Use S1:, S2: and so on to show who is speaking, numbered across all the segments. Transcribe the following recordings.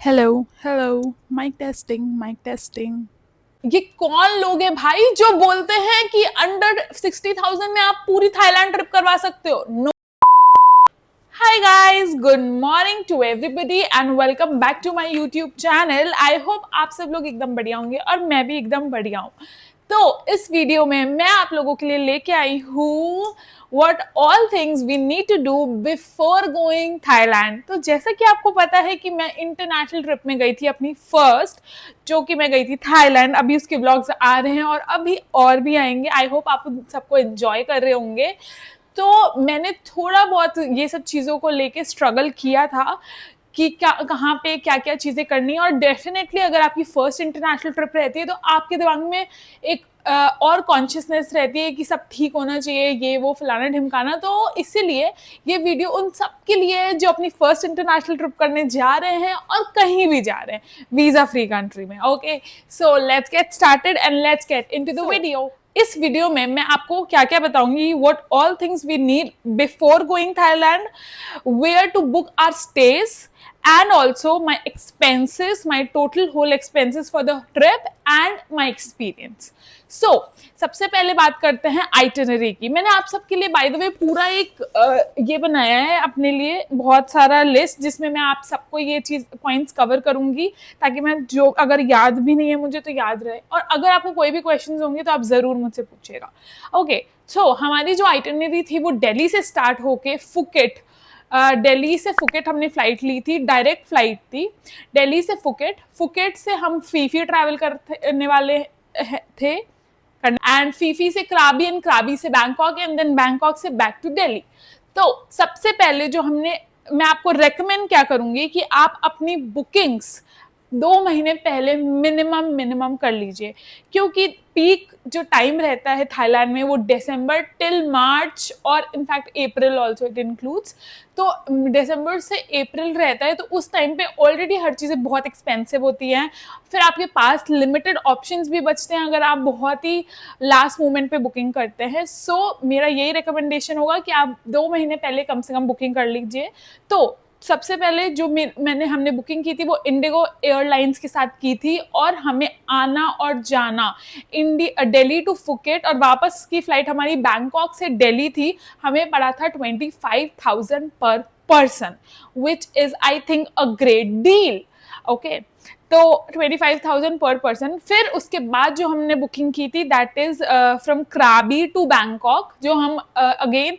S1: Hello hello mic testing.
S2: ये कौन लोग हैं भाई जो बोलते हैं कि अंडर 60,000 में आप पूरी थाईलैंड ट्रिप करवा सकते हो? No. Hi guys, good morning to everybody and welcome back to my YouTube channel. I hope आप सब लोग एकदम बढ़िया होंगे और मैं भी एकदम बढ़िया हूँ। तो इस वीडियो में मैं आप लोगों के लिए लेके आई हूँ what all things we need to do before going Thailand। तो जैसा कि आपको पता है कि मैं इंटरनेशनल ट्रिप में गई थी अपनी फर्स्ट, जो कि मैं गई थी थाईलैंड। अभी उसके ब्लॉग्स आ रहे हैं और अभी और भी आएंगे। आई होप आप सबको एंजॉय कर रहे होंगे। तो मैंने थोड़ा बहुत ये सब चीज़ों को लेके स्ट्रगल किया था कि क्या कहाँ पे क्या क्या चीज़ें करनी है। और डेफिनेटली अगर आपकी फर्स्ट इंटरनेशनल ट्रिप रहती है तो आपके दिमाग में एक और कॉन्शियसनेस रहती है कि सब ठीक होना चाहिए, ये वो फलाना ढिमकाना। तो इसीलिए ये वीडियो उन सब के लिए है जो अपनी फर्स्ट इंटरनेशनल ट्रिप करने जा रहे हैं और कहीं भी जा रहे हैं वीज़ा फ्री कंट्री में। Okay, so let's get started and let's get into the video. इस वीडियो में मैं आपको क्या क्या बताऊंगी, what all things we need before going Thailand, where to book our stays, and also my expenses, my total whole expenses for the trip and my experience। so सबसे पहले बात करते हैं आइटिनरी की। मैंने आप सबके लिए बाय द वे पूरा एक ये बनाया है अपने लिए बहुत सारा लिस्ट, जिसमें मैं आप सबको ये चीज पॉइंट्स कवर करूंगी ताकि मैं जो अगर याद भी नहीं है मुझे तो याद रहे। और अगर आपको कोई भी क्वेश्चन होंगे तो आप जरूर मुझसे पूछिएगा। ओके, सो हमारी जो आइटिनरी थी वो दिल्ली से स्टार्ट होके फुकेट, दिल्ली से फुकेट हमने फ्लाइट ली थी, डायरेक्ट फ्लाइट थी दिल्ली से फुकेट। फुकेट से हम फीफी ट्रैवल करने वाले थे एंड फीफी से क्राबी एंड क्राबी से बैंकॉक एंड देन बैंकॉक से बैक टू दिल्ली। तो सबसे पहले जो मैं आपको रेकमेंड क्या करूंगी कि आप अपनी बुकिंग्स 2 महीने पहले मिनिमम मिनिमम कर लीजिए, क्योंकि पीक जो टाइम रहता है थाईलैंड में वो दिसंबर टिल मार्च और in fact April also it includes. तो दिसंबर से अप्रैल रहता है, तो उस टाइम पे ऑलरेडी हर चीज़ें बहुत एक्सपेंसिव होती हैं। फिर आपके पास लिमिटेड ऑप्शंस भी बचते हैं अगर आप बहुत ही लास्ट मोमेंट पे बुकिंग करते हैं। सो मेरा यही रिकमेंडेशन होगा कि आप 2 महीने पहले कम से कम बुकिंग कर लीजिए। तो सबसे पहले जो हमने बुकिंग की थी वो इंडिगो एयरलाइंस के साथ की थी, और हमें आना और जाना दिल्ली टू फुकेट और वापस की फ्लाइट हमारी बैंकॉक से दिल्ली थी। हमें पड़ा था 25,000 पर person, which is I think a great deal. Okay, तो 25,000 पर पर्सन। फिर उसके बाद जो हमने बुकिंग की थी that is from Krabi to Bangkok, जो हम अगेन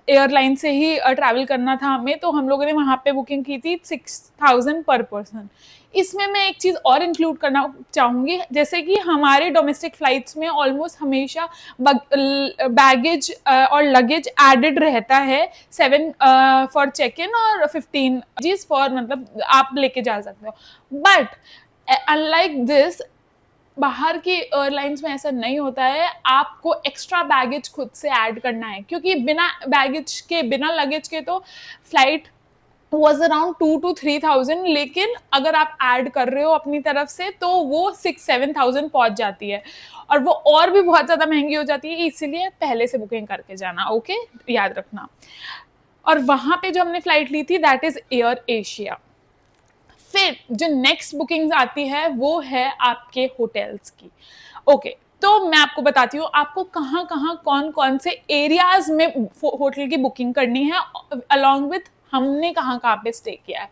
S2: एयरलाइन से ही ट्रैवल करना था हमें, तो हम लोगों ने वहां पे बुकिंग की थी 6,000 पर पर्सन। इसमें मैं एक चीज और इंक्लूड करना चाहूंगी, जैसे कि हमारे डोमेस्टिक फ्लाइट्स में ऑलमोस्ट हमेशा बैगेज और लगेज एडेड रहता है, 7 फॉर चेक इन और 15 चीज फॉर, मतलब आप लेके जा सकते हो। बट अनलाइक दिस, बाहर की एयरलाइंस में ऐसा नहीं होता है। आपको एक्स्ट्रा बैगेज खुद से ऐड करना है, क्योंकि बिना बैगेज के बिना लगेज के तो फ्लाइट वॉज अराउंड 2 to 3,000, लेकिन अगर आप ऐड कर रहे हो अपनी तरफ से तो वो 6-7,000 पहुंच जाती है, और वो और भी बहुत ज्यादा महंगी हो जाती है। इसीलिए पहले से बुकिंग करके जाना, ओके, याद रखना। और वहां पे जो हमने फ्लाइट ली थी दैट इज एयर एशिया। फिर जो नेक्स्ट बुकिंग आती है वो है आपके होटल्स की। ओके, तो मैं आपको बताती हूँ आपको कहाँ कहाँ कौन कौन से एरियाज में होटल की बुकिंग करनी है, अलॉन्ग विथ हमने कहाँ कहाँ पे स्टे किया है।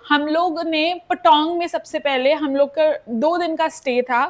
S2: हम लोग ने पटोंग में, सबसे पहले हम लोग का 2 दिन का स्टे था।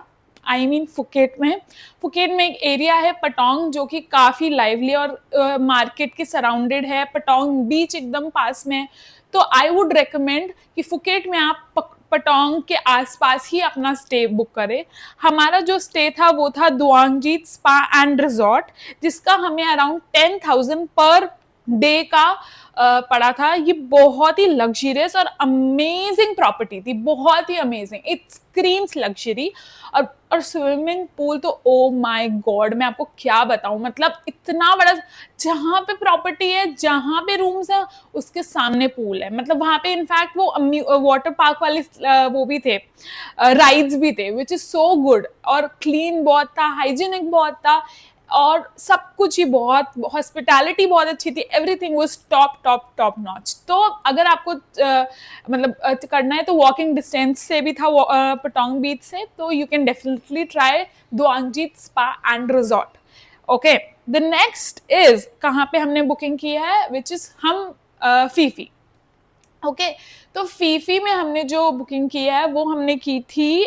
S2: फुकेट में। फुकेट में एक एरिया है पटोंग जो कि काफी लाइवली और मार्केट के सराउंडेड है। पटोंग बीच एकदम पास में। तो आई वुड रेकमेंड कि फुकेट में आप पटोंग के आसपास ही अपना स्टे बुक करें। हमारा जो स्टे था वो था दुआंगजीत स्पा एंड रिजॉर्ट, जिसका हमें अराउंड 10,000 पर डे का पड़ा था। ये बहुत ही लग्जरियस और अमेजिंग प्रॉपर्टी थी, बहुत ही अमेजिंग, इट स्क्रीम्स लग्जरी। और स्विमिंग पूल तो ओ माय गॉड, मैं आपको क्या बताऊं, मतलब इतना बड़ा, जहां पे प्रॉपर्टी है, जहां पे रूम्स है, उसके सामने पूल है। मतलब वहां पे इनफैक्ट वो वाटर पार्क वाले वो भी थे, राइड्स भी थे, विच इज सो गुड। और क्लीन बहुत था, हाइजीनिक बहुत था। और सब कुछ ही बहुत, हॉस्पिटैलिटी बहुत अच्छी थी, everything was top top top notch. तो अगर आपको मतलब करना है तो वॉकिंग डिस्टेंस से भी था पटोंग बीच से, तो you can definitely try Duangjit spa and resort. Okay, the next is कहाँ पे हमने बुकिंग की है, विच इज हम फीफी। ओके, तो फीफी में हमने जो बुकिंग की है वो हमने की थी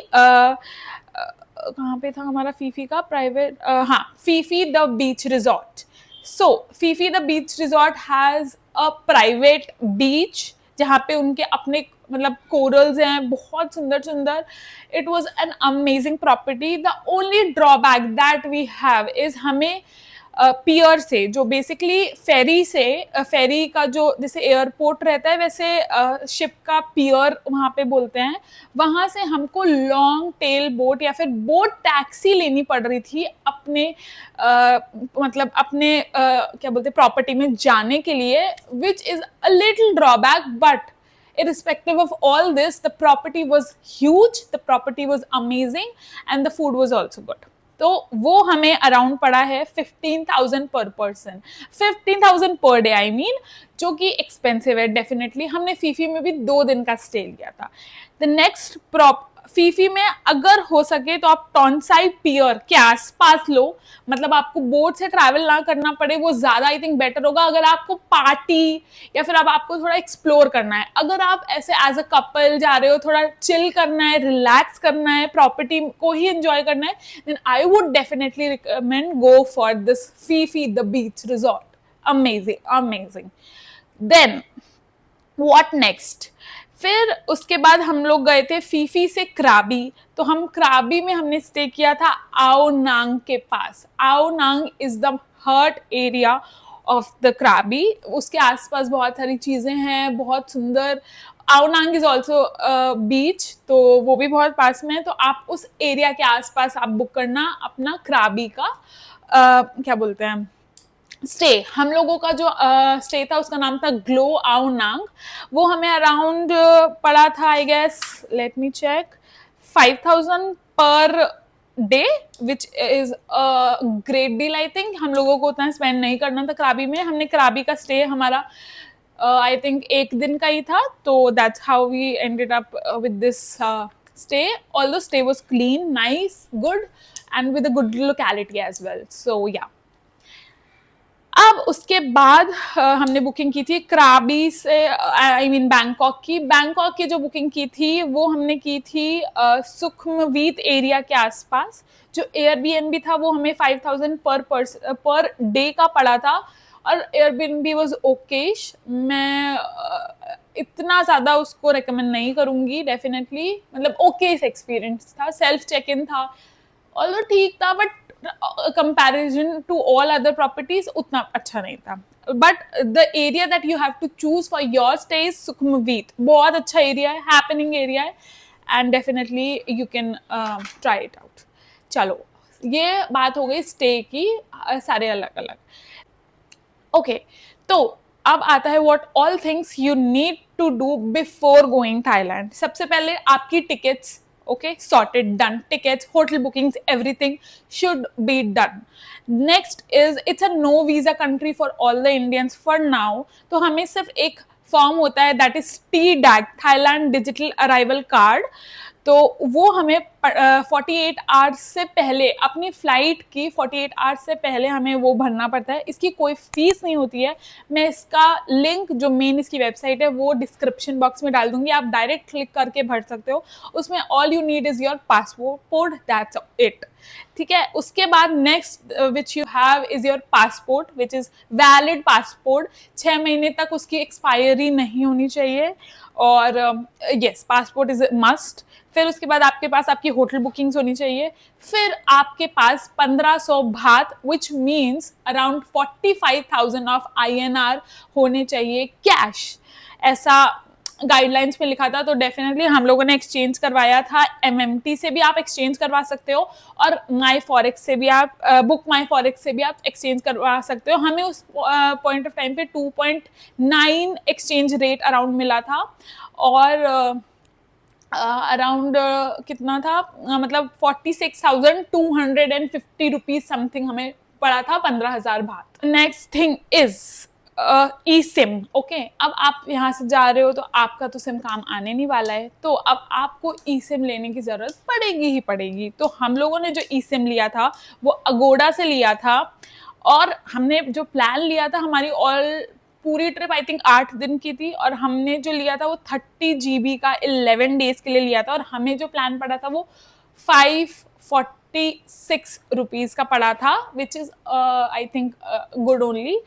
S2: कहाँ पे था हमारा फीफी का प्राइवेट, हाँ, Phi Phi the beach resort. So Phi Phi the beach resort has a private beach जहाँ पे उनके अपने मतलब कोरल्स हैं, बहुत सुंदर सुंदर। It was an amazing property. The only drawback that we have is हमें पियर से, जो बेसिकली फेरी से, फेरी का जो जैसे एयरपोर्ट रहता है वैसे शिप का पियर वहाँ पे बोलते हैं, वहाँ से हमको लॉन्ग टेल बोट या फिर बोट टैक्सी लेनी पड़ रही थी अपने मतलब अपने क्या बोलते प्रॉपर्टी में जाने के लिए, विच is a little drawback. But irrespective of all this, the property was huge, the property was amazing, and the food was also good. तो वो हमें अराउंड पड़ा है 15,000 पर person, 15,000 per day I mean, जो कि एक्सपेंसिव है डेफिनेटली। हमने फीफी में भी 2 दिन का स्टे लिया था। द नेक्स्ट फीफी में अगर हो सके तो आप टॉन्साई पियर के आसपास लो, मतलब आपको बोट से ट्रैवल ना करना पड़े, वो ज्यादा आई थिंक बेटर होगा अगर आपको पार्टी या फिर अब आपको थोड़ा एक्सप्लोर करना है। अगर आप ऐसे एज अ कपल जा रहे हो, थोड़ा चिल करना है, रिलैक्स करना है, प्रॉपर्टी को ही एंजॉय करना है, then I would definitely recommend go for this Phi Phi the beach resort. Amazing amazing. Then what next, फिर उसके बाद हम लोग गए थे फीफी से क्राबी। तो हम क्राबी में हमने स्टे किया था आओ नांग के पास। Ao Nang is the heart area of the Krabi, उसके आसपास बहुत सारी चीजें हैं, बहुत सुंदर। आओ नांग इज ऑल्सो बीच, तो वो भी बहुत पास में है। तो आप उस एरिया के आसपास आप बुक करना अपना क्राबी का क्या बोलते हैं स्टे। हम लोगों का जो स्टे था उसका नाम था ग्लो आओ नांग। वो हमें अराउंड पड़ा था I guess, let me check, 5,000 per day, which is a great deal. I think हम लोगों को उतना स्पेंड नहीं करना था क्राबी में। हमने क्राबी का स्टे हमारा आई थिंक 1 दिन का ही था, तो that's how we ended up with this stay. Although stay was clean, nice, good and with a good locality as well. So yeah, अब उसके बाद हमने बुकिंग की थी क्राबी से, आई मीन बैंकॉक की। बैंकॉक की जो बुकिंग की थी वो हमने की थी सुखमवीत एरिया के आसपास। जो एयरबीएनबी था वो हमें 5,000 पर डे का पड़ा था, और एयरबीएनबी वाज ओकेश। मैं इतना ज्यादा उसको रेकमेंड नहीं करूंगी डेफिनेटली, मतलब ओकेश एक्सपीरियंस था। सेल्फ चेक इन था, ऑल्दो ठीक था, but comparison to all other properties उतना अच्छा नहीं था। But the area that you have to choose for your stay is Sukhumvit. बहुत अच्छा एरिया है, हैपनिंग एरिया है, and definitely you can try it out. चलो, ये बात हो गई स्टे की, सारे अलग अलग। ओके, तो अब आता है what all things you need to do before going Thailand. सबसे पहले आपकी tickets, okay, sorted, done, tickets, hotel bookings, everything should be done. Next is it's a no visa country for all the Indians for now. तो हमें सिर्फ एक form होता है, that is TDAC, Thailand digital arrival card. तो वो हमें 48 hours से पहले, अपनी फ्लाइट की 48 आवर्स से पहले हमें वो भरना पड़ता है। इसकी कोई फीस नहीं होती है। मैं इसका लिंक, जो मेन इसकी वेबसाइट है, वो डिस्क्रिप्शन बॉक्स में डाल दूंगी, आप डायरेक्ट क्लिक करके भर सकते हो। उसमें all you need is your passport, that's it. ठीक है, उसके बाद next which you have is your passport, which is valid passport. 6 महीने तक उसकी एक्सपायरी नहीं होनी चाहिए, और यस, पासपोर्ट इज मस्ट। फिर उसके बाद आपके पास आपकी होटल बुकिंग्स होनी चाहिए। फिर आपके पास 1,500 भात, which means around 45,000 of INR होने चाहिए कैश, ऐसा गाइडलाइंस में लिखा था। तो डेफिनेटली हम लोगों ने एक्सचेंज करवाया था। MMT से भी आप एक्सचेंज करवा सकते हो, और माई फॉरेक्स से भी आप बुक माई फॉरेक्स से भी आप एक्सचेंज करवा सकते हो। हमें उस पॉइंट ऑफ टाइम पे 2.9 एक्सचेंज रेट अराउंड मिला था, और अराउंड कितना था, मतलब 46,250 रुपीज समथिंग हमें पड़ा था 15,000 भात। Next thing is E SIM. Okay, अब आप यहाँ से जा रहे हो तो आपका तो सिम काम आने नहीं वाला है, तो अब आपको ई सिम लेने की जरूरत पड़ेगी ही पड़ेगी। तो हम लोगों ने जो ई सिम लिया था वो अगोडा से लिया था, और हमने जो प्लान लिया था, हमारी ऑल पूरी ट्रिप आई थिंक 8 दिन की थी, और हमने जो लिया था वो 30 GB का 11 डेज के लिए लिया था, और हमें जो प्लान पड़ा था वो 546 रुपीज का पड़ा था, which is I think good only.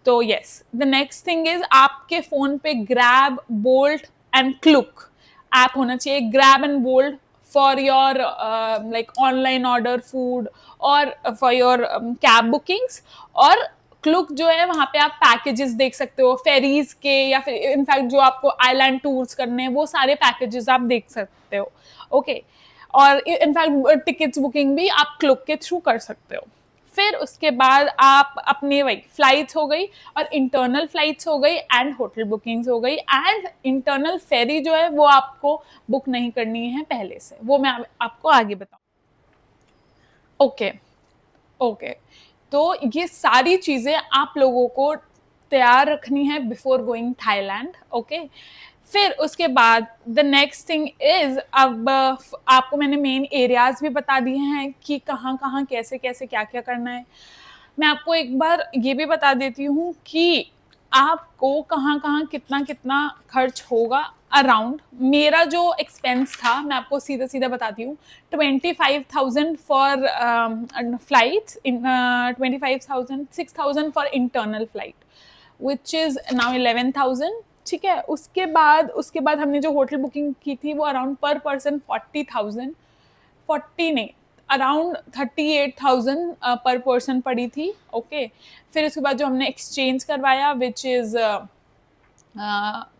S2: तो yes, the next thing is आपके फोन पे Grab, Bolt and Klook app होना चाहिए। Grab and Bolt for your like online order food और फॉर योर कैब बुकिंग्स, और क्लुक जो है वहां पे आप पैकेजेस देख सकते हो फेरीज के, या फिर इनफैक्ट जो आपको आइलैंड टूर्स करने हैं वो सारे पैकेजेस आप देख सकते हो। ओके, और इनफैक्ट टिकट्स बुकिंग भी आप क्लुक के थ्रू कर सकते हो। फिर उसके बाद आप अपने वही फ्लाइट्स हो गई, और इंटरनल फ्लाइट्स हो गई, एंड होटल बुकिंग्स हो गई, एंड इंटरनल फेरी जो है वो आपको बुक नहीं करनी है पहले से, वो मैं आपको आगे बताऊँ। ओके ओके, तो ये सारी चीजें आप लोगों को तैयार रखनी है बिफोर गोइंग थाईलैंड। ओके, फिर उसके बाद द नेक्स्ट थिंग इज, अब आपको मैंने मेन एरियाज भी बता दिए हैं कि कहाँ कहाँ कैसे कैसे क्या क्या करना है। मैं आपको एक बार ये भी बता देती हूँ कि आपको कहाँ कहाँ कितना कितना खर्च होगा अराउंड। मेरा जो एक्सपेंस था मैं आपको सीधा सीधा बताती हूँ, 25,000 for flights, 25,000, 6,000 for internal flight, which is now 11,000। ठीक है, उसके बाद हमने जो होटल बुकिंग की थी वो अराउंड पर पर्सन 40,000, 40 नहीं, अराउंड 38,000 पर पर्सन पड़ी थी। ओके, फिर उसके बाद जो हमने एक्सचेंज करवाया विच इज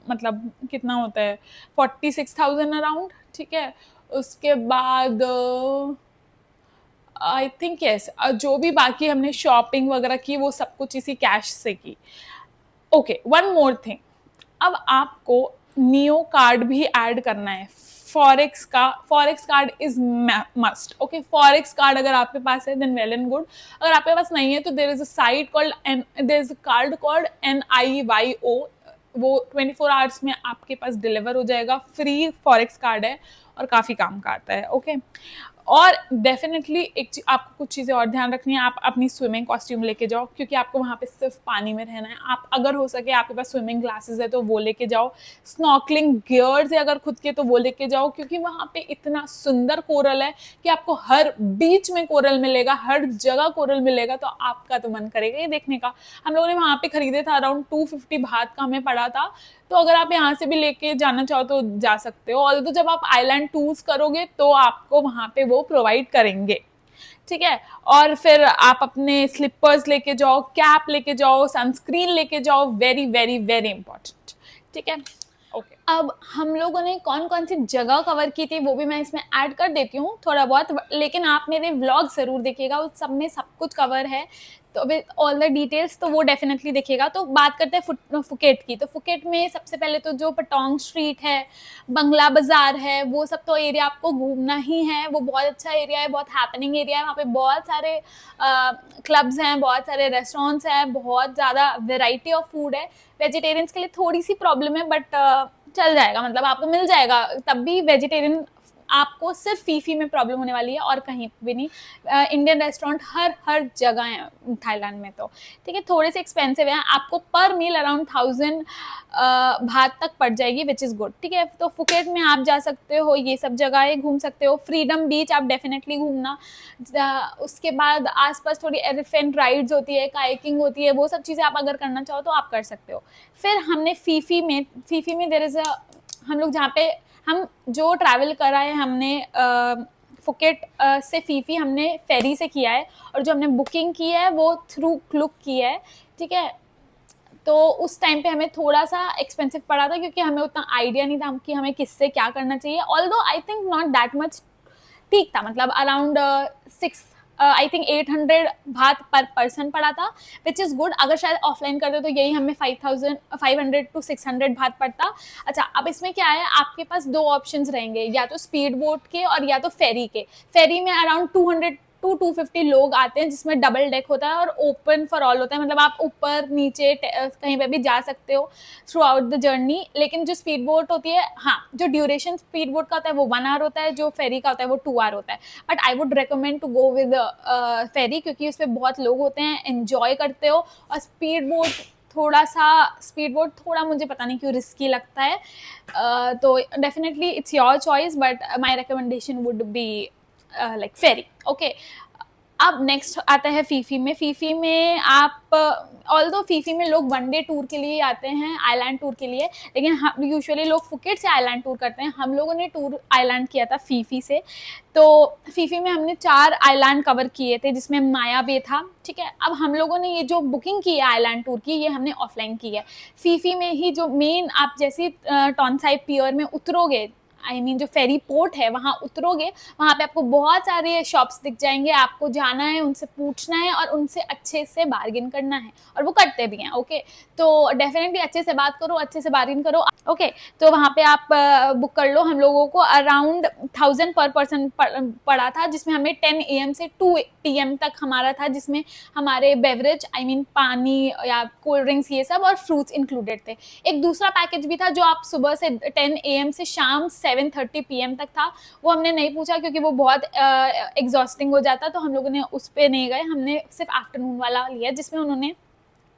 S2: मतलब कितना होता है 46,000 अराउंड। ठीक है, उसके बाद आई थिंक यस, जो भी बाकी हमने शॉपिंग वगैरह की वो सब कुछ इसी कैश से की। ओके, वन मोर थिंग, अब आपको नियो कार्ड भी ऐड करना है। Forex card is must. Okay, forex card अगर आपके पास है देन वेल एंड गुड। अगर आपके पास नहीं है तो there is a site called there is a card called NIYO, वो 24 आवर्स में आपके पास डिलीवर हो जाएगा। फ्री फॉरेक्स कार्ड है और काफी काम का आता है। ओके, और डेफिनेटली आपको कुछ चीज़ें और ध्यान रखनी है। आप अपनी स्विमिंग कॉस्ट्यूम लेके जाओ, क्योंकि आपको वहाँ पे सिर्फ पानी में रहना है। आप अगर हो सके आपके पास स्विमिंग ग्लासेस है तो वो लेके जाओ, स्नॉर्कलिंग गियर्स है अगर खुद के तो वो लेके जाओ, क्योंकि वहाँ पे इतना सुंदर कोरल है कि आपको हर बीच में कोरल मिलेगा, हर जगह कोरल मिलेगा, तो आपका तो मन करेगा ये देखने का। हम लोगों ने वहाँ पे खरीदे था, अराउंड 250 भात का हमें पड़ा था, तो अगर आप यहाँ से भी लेके जाना चाहो तो जा सकते हो। और तो जब आप आइलैंड टूर्स करोगे तो आपको वहाँ पे वो प्रोवाइड करेंगे। ठीक है, और फिर आप अपने स्लीपर्स लेके जाओ, कैप लेके जाओ, सनस्क्रीन लेके जाओ, वेरी वेरी वेरी इंपॉर्टेंट। ठीक है, ओके, अब हम लोगों ने कौन कौन सी जगह कवर की थी वो भी मैं इसमें ऐड कर देती हूँ थोड़ा बहुत, लेकिन आप मेरे व्लॉग जरूर देखिएगा, उस सब में सब कुछ कवर है, तो विद ऑल द डिटेल्स, तो वो डेफिनेटली देखिएगा। तो बात करते हैं फुकेट की। तो फुकेट में सबसे पहले तो जो पटोंग स्ट्रीट है, बंगला बाजार है, वो सब तो एरिया आपको घूमना ही है। वो बहुत अच्छा एरिया है, बहुत हैपनिंग एरिया है। वहाँ पे बहुत सारे क्लब्स हैं, बहुत सारे रेस्टोरेंट्स हैं, बहुत ज़्यादा वेराइटी ऑफ फूड है। वेजिटेरियंस के लिए थोड़ी सी प्रॉब्लम है, बट चल जाएगा, मतलब आपको मिल जाएगा। तब भी वेजिटेरियन आपको सिर्फ फीफी में प्रॉब्लम होने वाली है और कहीं भी नहीं। इंडियन रेस्टोरेंट हर जगह है थाईलैंड में। तो ठीक है, थोड़े से एक्सपेंसिव है, आपको पर मील अराउंड 1000 भात तक पड़ जाएगी, विच इज़ गुड। ठीक है, तो फुकेट में आप जा सकते हो, ये सब जगह घूम सकते हो। फ्रीडम बीच आप डेफिनेटली घूमना। उसके बाद आसपास थोड़ी एलिफेंट राइड्स होती है, काइकिंग होती है, वो सब चीज़ें आप अगर करना चाहो तो आप कर सकते हो। फिर हमने फीफी में देयर इज़ हम लोग जहाँ पे हम जो ट्रैवल करा है हमने फुकेट से फीफी हमने फेरी से किया है, और जो हमने बुकिंग की है वो थ्रू क्लुक की है। ठीक है, तो उस टाइम पे हमें थोड़ा सा एक्सपेंसिव पड़ा था, क्योंकि हमें उतना आइडिया नहीं था कि हमें किससे क्या करना चाहिए। Although I think not that much ठीक था, मतलब अराउंड 6 आई थिंक 800 भात पर पर्सन पड़ा था, विच इज़ गुड। अगर शायद ऑफलाइन करते तो यही हमें 500 to 600 भात पड़ता। अच्छा, अब इसमें क्या है, आपके पास दो ऑप्शंस रहेंगे, या तो स्पीड बोट के और या तो फेरी के। फेरी में अराउंड 200 250 लोग आते हैं, जिसमें डबल डेक होता है और ओपन फॉर ऑल होता है, मतलब आप ऊपर नीचे कहीं पे भी जा सकते हो थ्रू आउट द जर्नी। लेकिन जो स्पीड बोट होती है, हाँ, जो ड्यूरेशन स्पीड बोट का होता है वो 1 आवर होता है, जो फेरी का होता है वो 2 आवर होता है। But I would recommend to go with ferry, क्योंकि उस पर बहुत लोग होते हैं, एंजॉय करते हो। और स्पीड बोट थोड़ा मुझे पता नहीं क्यों रिस्की लगता है, तो definitely it's your choice, but my recommendation would be like ferry. Okay, अब नेक्स्ट आता है फीफी में। फीफी में आप ऑल्दो फीफी में लोग 1 डे टूर के लिए आते हैं, आइलैंड टूर के लिए, लेकिन हम यूजुअली लोग फुकेट से आइलैंड टूर करते हैं। हम लोगों ने टूर आइलैंड किया था फीफी से। तो फीफी में हमने 4 आइलैंड कवर किए थे, जिसमें माया बे था। ठीक है, अब हम लोगों ने ये जो बुकिंग की है आइलैंड टूर की, ये हमने ऑफलाइन की है। फीफी में ही जो मेन, आप जैसे टॉनसाई पियर में उतरोगे, जो फेरी पोर्ट है वहाँ उतरोगे, वहाँ पे आपको बहुत सारे शॉप्स दिख जाएंगे। आपको जाना है, उनसे पूछना है और उनसे अच्छे से बार्गेन करना है, और वो करते भी हैं। ओके, तो डेफिनेटली अच्छे से बात करो, अच्छे से बार्गेन करो। ओके, तो वहाँ पे आप बुक कर लो। हम लोगों को अराउंड 1000 पर पर्सन पड़ा था, जिसमें हमें 10 AM से 2 PM तक हमारा था, जिसमें हमारे बेवरेज पानी या कोल्ड ड्रिंक्स ये सब और फ्रूट्स इंक्लूडेड थे। एक दूसरा पैकेज भी था जो आप सुबह से 10 AM से शाम 7:30 PM तक था। वो हमने नहीं पूछा क्योंकि वो बहुत एग्जॉस्टिंग हो जाता, तो हम लोगों ने उस पर नहीं गए। हमने सिर्फ आफ्टरनून वाला लिया, जिसमें उन्होंने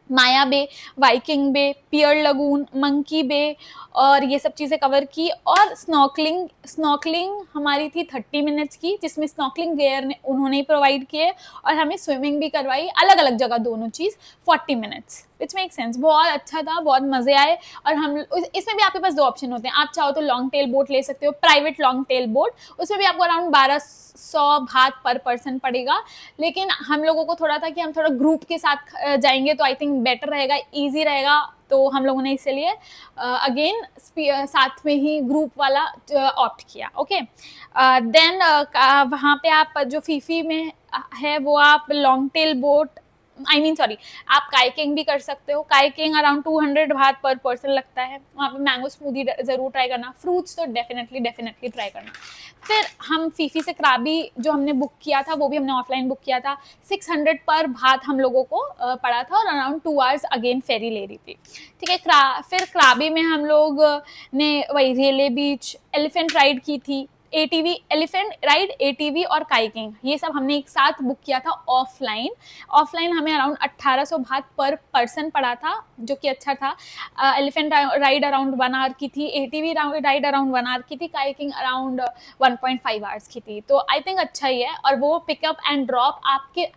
S2: माया बे, वाइकिंग बे, पियर लगून, मंकी बे और ये सब चीज़ें कवर की। और स्नॉकलिंग हमारी थी 30 मिनट्स की, जिसमें स्नॉकलिंग गेयर ने उन्होंने ही प्रोवाइड किए, और हमें स्विमिंग भी करवाई, अलग अलग जगह दोनों चीज़ 40 मिनट्स, विच मेक सेंस। बहुत अच्छा था, बहुत मज़े आए। और हम इसमें भी आपके पास 2 ऑप्शन होते हैं। आप चाहो तो लॉन्ग टेल बोट ले सकते हो, प्राइवेट लॉन्ग टेल बोट, उसमें भी आपको अराउंड 1200 बात पर पर्सन पड़ेगा। लेकिन हम लोगों को थोड़ा था कि हम थोड़ा ग्रुप के साथ जाएंगे तो आई थिंक बेटर रहेगा, ईजी रहेगा, तो हम लोगों ने इसलिए अगेन साथ में ही ग्रुप वाला ऑप्ट किया। ओके, देन वहाँ पे आप जो फीफी में है वो आप लॉन्ग टेल बोट आप काइकिंग भी कर सकते हो। काइकिंग अराउंड 200 बात पर पर्सन लगता है। वहाँ पे मैंगो स्मूदी जरूर ट्राई करना, फ्रूट्स तो डेफिनेटली ट्राई करना। फिर हम फीफी से क्राबी जो हमने बुक किया था, वो भी हमने ऑफलाइन बुक किया था। 600 पर भात हम लोगों को पड़ा था, और अराउंड 2 आवर्स अगेन फेरी ले रही थी। ठीक है, फिर क्राबी में हम लोग ने वही रेले बीच, एलिफेंट राइड की थी, ATV, एलिफेंट राइड, ATV और काइकिंग, ये सब हमने एक साथ बुक किया था ऑफलाइन हमें अराउंड 1800 बात पर पर्सन पड़ा था, जो कि अच्छा था। एलिफेंट राइड अराउंड 1 आवर की थी, ATV राइड अराउंड 1 आवर की थी, काइकिंग अराउंड 1.5 आवर्स की थी। तो आई थिंक अच्छा ही है। और वो पिकअप एंड ड्रॉप आपके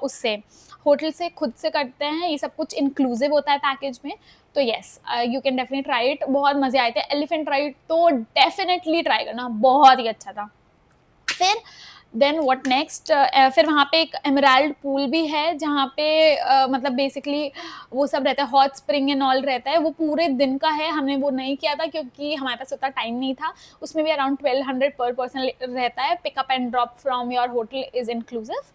S2: उससे होटल से खुद से करते हैं, ये सब कुछ इंक्लूसिव होता है पैकेज में। तो yes, you can definitely try it, बहुत मजे आए थे। एलिफेंट राइड तो डेफिनेटली ट्राई करना, बहुत ही अच्छा था। फिर देन व्हाट नेक्स्ट, फिर वहाँ पे एक एमराल्ड पूल भी है, जहाँ पे मतलब बेसिकली वो सब रहता है, हॉट स्प्रिंग एंड ऑल रहता है। वो पूरे दिन का है, हमने वो नहीं किया था क्योंकि हमारे पास उतना टाइम नहीं था। उसमें भी अराउंड 1200 पर पर्सन रहता है, pickup and drop from your hotel is inclusive.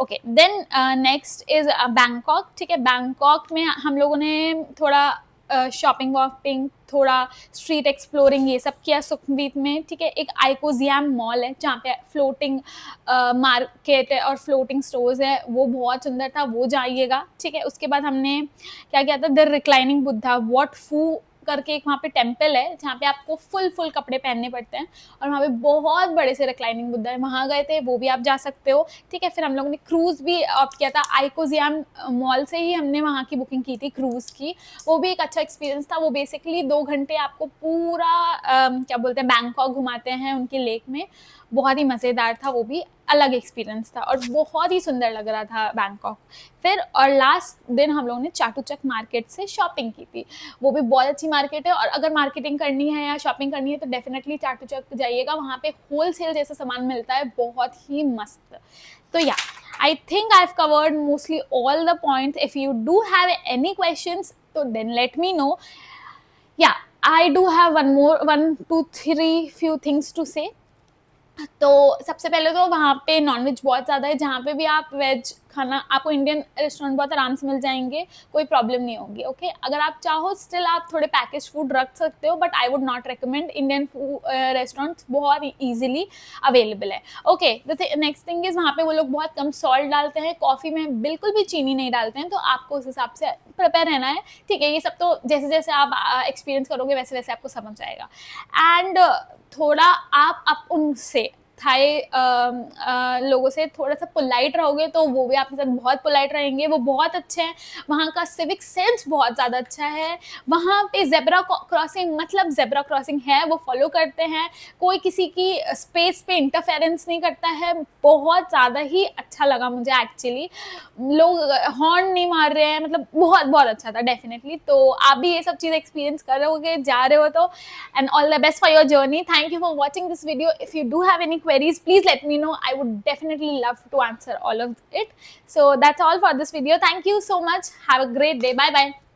S2: Okay, then next is Bangkok. ठीक है, बैंकॉक में हम लोगों ने थोड़ा शॉपिंग वॉपिंग, थोड़ा स्ट्रीट एक्सप्लोरिंग ये सब किया सुखमवीत में। ठीक है, एक आइकोजियम मॉल है जहाँ पे फ्लोटिंग मार्केट है और फ्लोटिंग स्टोर्स है, वो बहुत सुंदर था, वो जाइएगा। ठीक है, उसके बाद हमने क्या किया था, द रिक्लाइनिंग बुद्धा वॉट फू करके एक वहाँ पे टेम्पल है, जहाँ पे आपको फुल कपड़े पहनने पड़ते हैं, और वहाँ पे बहुत बड़े से रिक्लाइनिंग बुद्धा है, वहाँ गए थे, वो भी आप जा सकते हो। ठीक है, फिर हम लोगों ने क्रूज़ भी ऑप्ट किया था, आइकोजियम मॉल से ही हमने वहाँ की बुकिंग की थी क्रूज़ की। वो भी एक अच्छा एक्सपीरियंस था। वो बेसिकली 2 घंटे आपको पूरा क्या बोलते हैं, बैंकॉक घुमाते हैं उनकी लेक में, बहुत ही मज़ेदार था, वो भी अलग एक्सपीरियंस था और बहुत ही सुंदर लग रहा था बैंकॉक। फिर और लास्ट दिन हम लोगों ने चाटुचक मार्केट से शॉपिंग की थी, वो भी बहुत अच्छी मार्केट है। और अगर मार्केटिंग करनी है या शॉपिंग करनी है तो डेफिनेटली चाटुचक जाइएगा, वहाँ पे होलसेल जैसा सामान मिलता है, बहुत ही मस्त। तो या I think I've covered mostly all the points. If you do have any questions, so then let me know. Yeah, I do have 1, 2, 3 few things to say. तो सबसे पहले तो वहाँ पे नॉनवेज बहुत ज़्यादा है, जहाँ पे भी आप वेज खाना आपको इंडियन रेस्टोरेंट बहुत आराम से मिल जाएंगे, कोई प्रॉब्लम नहीं होगी। ओके, अगर आप चाहो स्टिल आप थोड़े पैकेज फूड रख सकते हो, but I would not recommend. Indian restaurants बहुत ईजिली अवेलेबल है। Okay, the next thing is वहाँ पे वो लोग बहुत कम सॉल्ट डालते हैं, कॉफ़ी में बिल्कुल भी चीनी नहीं डालते हैं, तो आपको उस हिसाब से प्रिपेयर रहना है। ठीक है, ये सब तो जैसे जैसे आप एक्सपीरियंस करोगे वैसे वैसे आपको समझ आएगा। एंड थोड़ा आप उनसे थाई लोगों से थोड़ा सा पोलाइट रहोगे तो वो भी आपके साथ बहुत पोलाइट रहेंगे, वो बहुत अच्छे हैं। वहाँ का सिविक सेंस बहुत ज़्यादा अच्छा है। वहाँ पे जेब्रा क्रॉसिंग मतलब जेब्रा क्रॉसिंग है वो फॉलो करते हैं, कोई किसी की स्पेस पे इंटरफेरेंस नहीं करता है। बहुत ज़्यादा ही अच्छा लगा मुझे एक्चुअली। लोग हॉर्न नहीं मार रहे हैं, मतलब बहुत बहुत अच्छा था डेफिनेटली। तो आप भी ये सब चीज़ एक्सपीरियंस करोगे जा रहे हो तो, and all the best for your journey. Thank you for watching this video. If you do have any queries, please let me know. I would definitely love to answer all of it. So that's all for this video. Thank you so much. Have a great day. Bye bye.